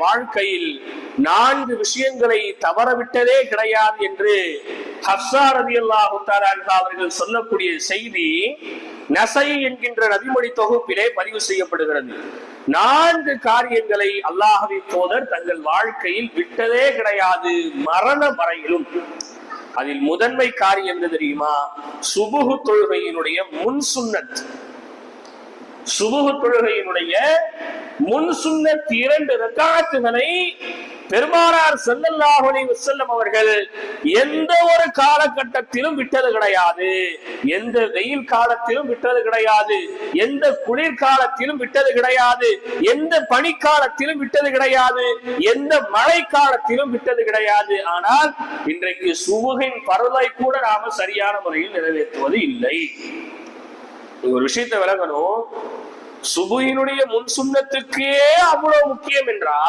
வாழ்க்கையில் 4 விஷயங்களை தவறவிட்டதே கிடையாது என்று ஹப்ஸா ரலியல்லாஹு தஆலா அன்ஹா அவர்கள் சொல்லக்கூடிய செய்தி நஸை என்கின்ற நபிமொழி தொகுப்பிலே பதிவு செய்யப்படுகிறது. 4 காரியங்களை அல்லாஹ்வின் தூதர் தங்கள் வாழ்க்கையில் விட்டதே கிடையாது, மரண வரையிலும். அதில் முதன்மை காரியம் என்ன தெரியுமா? சுபுஹ் தொழுகையினுடைய முன் சுன்னத். சுபுஹ் தொழுகையினுடைய முன் சுன்னத் 2 ரக்காத்துகளை பெருமானார் ஸல்லல்லாஹு அலைஹி வஸல்லம் அவர்கள் எந்த ஒரு காலகட்டத்திலும் விட்டது கிடையாது. எந்த வெயில் காலத்திலும் விட்டது கிடையாது, எந்த குளிர் காலத்திலும் விட்டது கிடையாது, எந்த பனிக்காலத்திலும் விட்டது கிடையாது, எந்த மழை காலத்திலும் விட்டது கிடையாது. ஆனால் இன்றைக்கு சுபுகின் பரலை கூட நாம சரியான முறையில் நிறைவேற்றுவது இல்லை. ஒரு விஷயத்தை விளங்கணும், சுபுகினுடைய முன் சுன்னத்துக்கே அவ்வளவு முக்கியம் என்றால்